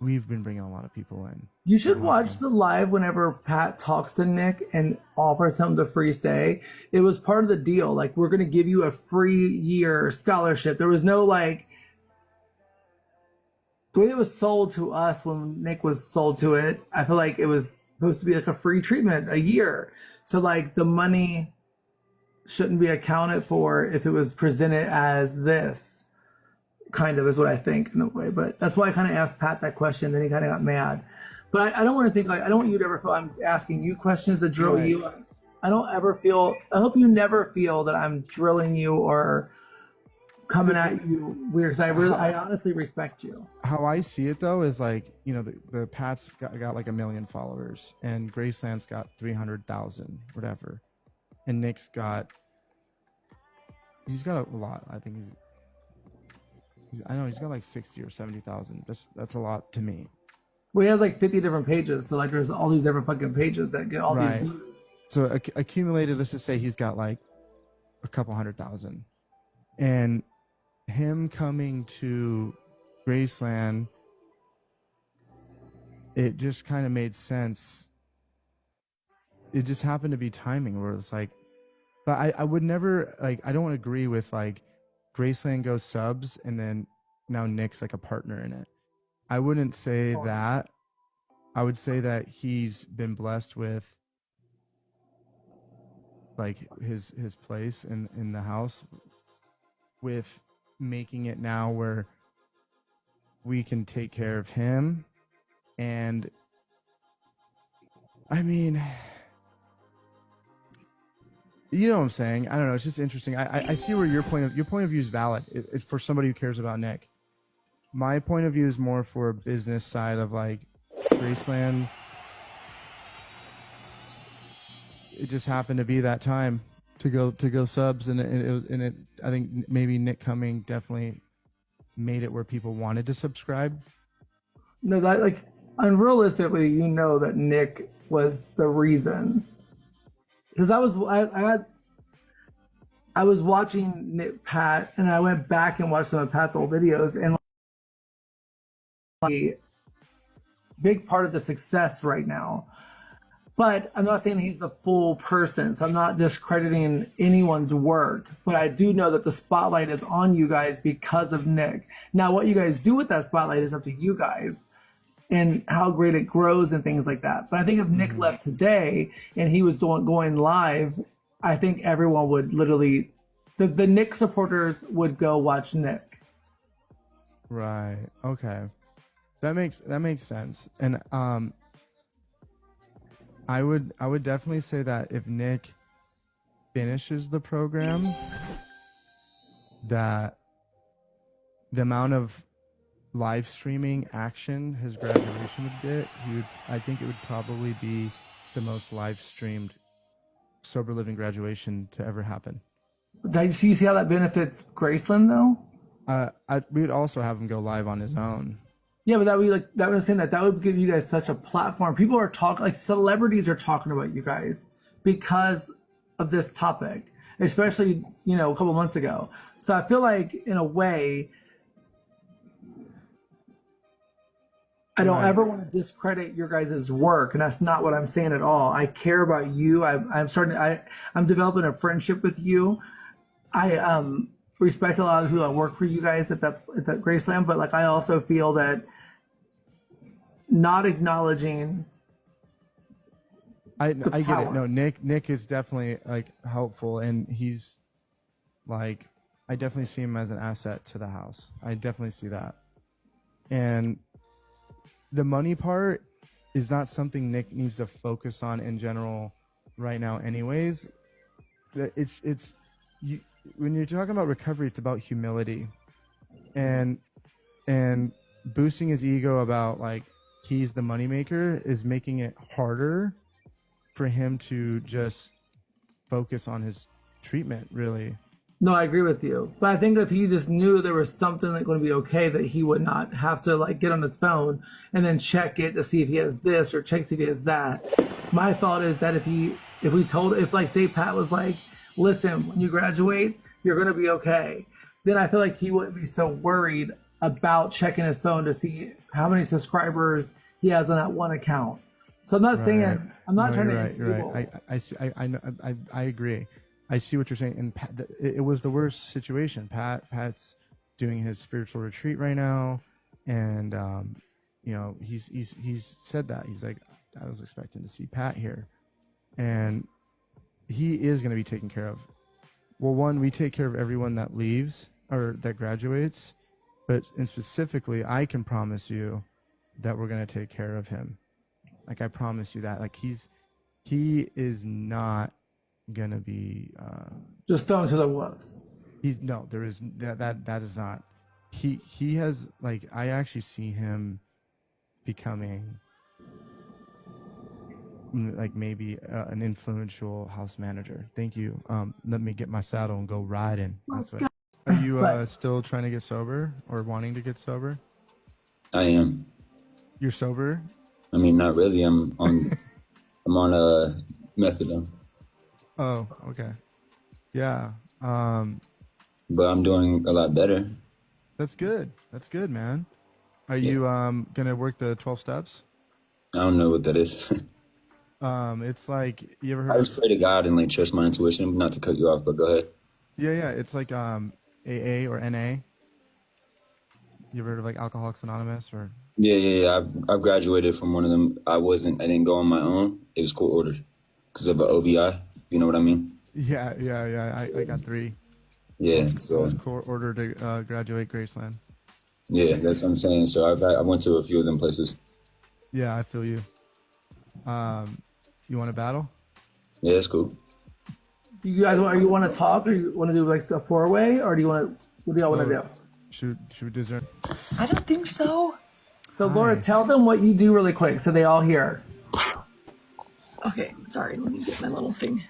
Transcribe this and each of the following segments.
we've been bringing a lot of people in. You should watch the live whenever Pat talks to Nick and offers him the free stay. It was part of the deal. Like, we're going to give you a free year scholarship. There was no like, the way it was sold to us when Nick was sold to it, I feel like it was supposed to be like a free treatment a year. So like the money shouldn't be accounted for if it was presented as this, kind of is what I think in a way. But that's why I kind of asked Pat that question. Then he kind of got mad. But I don't want to think like, I don't want you to ever feel I'm asking you questions to drill Right. you. I don't ever feel, I hope you never feel that I'm drilling you or coming at you weird. Because I honestly respect you. How I see it though is like, you know, the Pat's got like 1 million followers, and Graceland's got 300,000, whatever, and Nick's got he's got a lot. I think I know he's got like 60 or 70,000. That's a lot to me. Well, he has like 50 different pages. So like there's all these different fucking pages that get all Right. these views. So accumulated, let's just say he's got like a couple 100,000, and him coming to Graceland, it just kind of made sense. It just happened to be timing where it's like, but I would never like, I don't agree with like Graceland goes subs and then now Nick's like a partner in it. I wouldn't say that. I would say that he's been blessed with like his place in the house, with making it now where we can take care of him. And I mean, you know what I'm saying? I don't know. It's just interesting. I see where your point of view is valid. It's for somebody who cares about Nick. My point of view is more for a business side of like Graceland. It just happened to be that time to go subs, and it I think maybe Nick coming definitely made it where people wanted to subscribe. No, that like unrealistically, you know that Nick was the reason. Because I was watching Nick Pat, and I went back and watched some of Pat's old videos, and like, a big part of the success right now. But I'm not saying he's the full person, so I'm not discrediting anyone's work. But I do know that the spotlight is on you guys because of Nick. Now, what you guys do with that spotlight is up to you guys and how great it grows and things like that. But I think if Nick left today and he was going live, I think everyone would literally, the Nick supporters would go watch Nick. Right. Okay. That makes sense. And I would definitely say that if Nick finishes the program, that the amount of live streaming action his graduation would get, I think it would probably be the most live streamed sober living graduation to ever happen. Do you see how that benefits Graceland though? We would also have him go live on his own. Yeah, but that was saying that would give you guys such a platform. People are talking, like celebrities are talking about you guys because of this topic, especially, you know, a couple months ago. So I feel like in a way, I don't ever want to discredit your guys' work, and that's not what I'm saying at all. I care about you. I'm developing a friendship with you. I respect a lot of who I work for you guys at that Graceland, but like I also feel that not acknowledging I the get it. power. No, Nick is definitely like helpful, and he's like, I definitely see him as an asset to the house. I definitely see that. And the money part is not something Nick needs to focus on in general right now anyways. It's you, when you're talking about recovery, it's about humility and boosting his ego about like he's the moneymaker is making it harder for him to just focus on his treatment, really. No, I agree with you. But I think if he just knew there was something like going to be okay, that he would not have to like get on his phone and then check it to see if he has this or check to see if he has that. My thought is that if like say Pat was like, listen, when you graduate, you're going to be okay, then I feel like he wouldn't be so worried about checking his phone to see how many subscribers he has on that one account. So I'm not saying I'm not trying to. You're right. I see. I know. I agree. I see what you're saying. And Pat, it was the worst situation. Pat's doing his spiritual retreat right now, and you know, he's said that he's like, I was expecting to see Pat here, and he is going to be taken care of. Well, one, we take care of everyone that leaves or that graduates, but and specifically, I can promise you that we're going to take care of him. Like, I promise you that. Like, he is not going to be just thrown to the wolves. He's no, there is that is not. He has, like, I actually see him becoming like maybe an influential house manager. Thank you. Let me get my saddle and go riding. That's what. Are you still trying to get sober or wanting to get sober? I am. You're sober? I mean, not really. I'm on methadone. Oh, okay. Yeah. But I'm doing a lot better. That's good. That's good, man. Are you gonna work the 12 steps? I don't know what that is. It's like, you ever heard? I just pray to God and like trust my intuition. Not to cut you off, but go ahead. Yeah. It's like AA or NA. You ever heard of like Alcoholics Anonymous or? Yeah. I've graduated from one of them. I didn't go on my own. It was court ordered because of an OBI. You know what I mean? Yeah. I got 3. Yeah. So I was court ordered to graduate Graceland. Yeah, that's what I'm saying. So I went to a few of them places. Yeah, I feel you. You want to battle? Yeah, that's cool. Do you guys want to talk, or you want to do like a 4-way, or what do y'all want to do? Should we do that? I don't think so. So Laura, tell them what you do really quick so they all hear. Okay, sorry, let me get my little thing.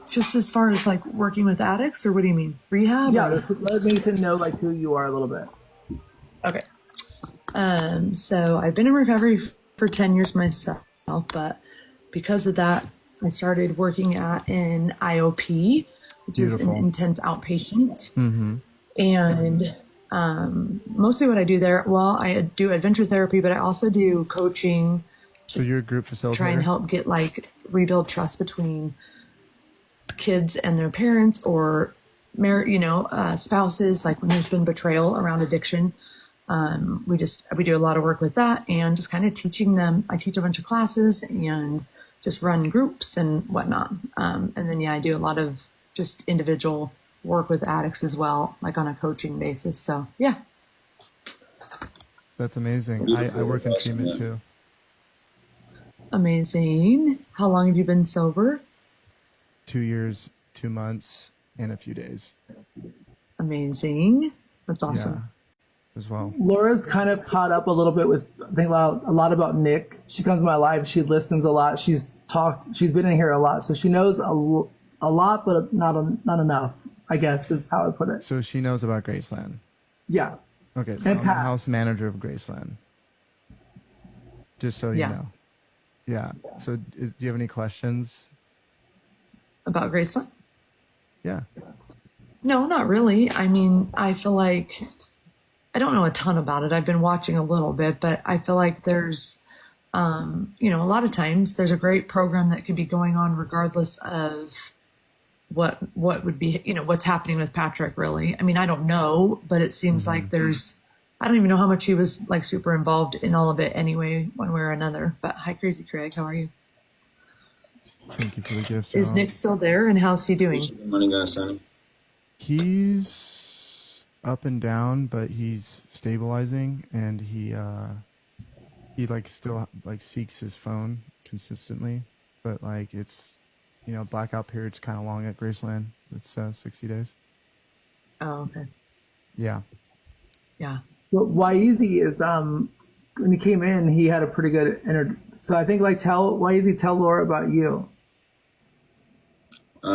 Just as far as like working with addicts, or what do you mean? Rehab? Yeah, let Mason know like who you are a little bit. Okay. So I've been in recovery for 10 years myself, but because of that, I started working at an IOP, which is an intense outpatient. Mm-hmm. And mostly what I do there, well, I do adventure therapy, but I also do coaching. So you're a group facilitator? Try and help get like rebuild trust between kids and their parents, or spouses, like when there's been betrayal around addiction. We do a lot of work with that, and just kind of teaching them. I teach a bunch of classes and just run groups and whatnot. And then, I do a lot of just individual work with addicts as well, like on a coaching basis. So, yeah. That's amazing. I work in treatment too. Amazing. How long have you been sober? 2 years, 2 months, and a few days. Amazing. That's awesome. Yeah, as well. Laura's kind of caught up a little bit with, I think, a lot about Nick. She comes to my live. She listens a lot. She's been in here a lot. So she knows a lot, but not enough, I guess is how I put it. So she knows about Graceland. Yeah. Okay, so I'm the house manager of Graceland. Just so you know. Yeah. So do you have any questions? About Graceland? Yeah. No, not really. I mean, I feel like I don't know a ton about it. I've been watching a little bit, but I feel like there's, a lot of times there's a great program that could be going on regardless of what would be, what's happening with Patrick, really. I mean, I don't know, but it seems like I don't even know how much he was like super involved in all of it anyway, one way or another. But hi, Crazy Craig. How are you? Thank you for the gift. Is Nick still there, and how's he doing? Money guy, Sonny. He's up and down, but he's stabilizing, and he like still like seeks his phone consistently, but like it's blackout period's kind of long at Graceland. It's 60 days. Oh, okay. Yeah. Well, Wyezy is when he came in, he had a pretty good so I think tell Laura about you. I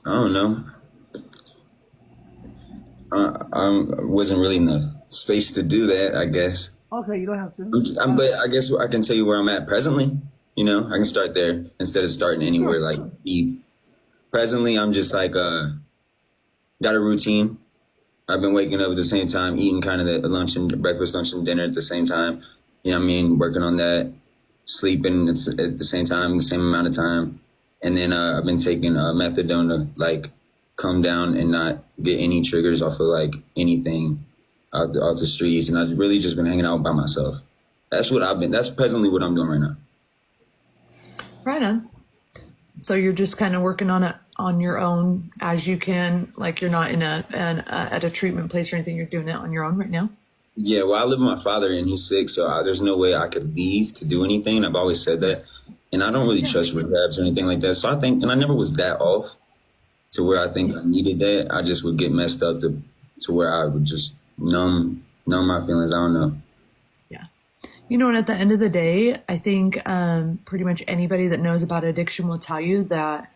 don't know. I wasn't really in the space to do that, I guess. Okay, you don't have to. But I guess I can tell you where I'm at presently. I can start there instead of starting anywhere deep. Presently, I'm just got a routine. I've been waking up at the same time, eating kind of the lunch and breakfast, lunch and dinner at the same time. You know what I mean? Working on that, sleeping at the same time, the same amount of time. And then I've been taking methadone to like come down and not get any triggers off of like anything out the streets. And I've really just been hanging out by myself. That's presently what I'm doing right now. Right on. So you're just kind of working on it on your own as you can. Like you're not at a treatment place or anything. You're doing it on your own right now. Yeah, well, I live with my father and he's sick, so there's no way I could leave to do anything. I've always said that. And I don't really trust rehabs or anything like that. So I think, and I never was that off to where I think I needed that. I just would get messed up to where I would just numb my feelings. I don't know. Yeah. You know, and at the end of the day, I think pretty much anybody that knows about addiction will tell you that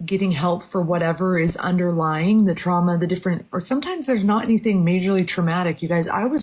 getting help for whatever is underlying the trauma, the different, or sometimes there's not anything majorly traumatic. You guys, I was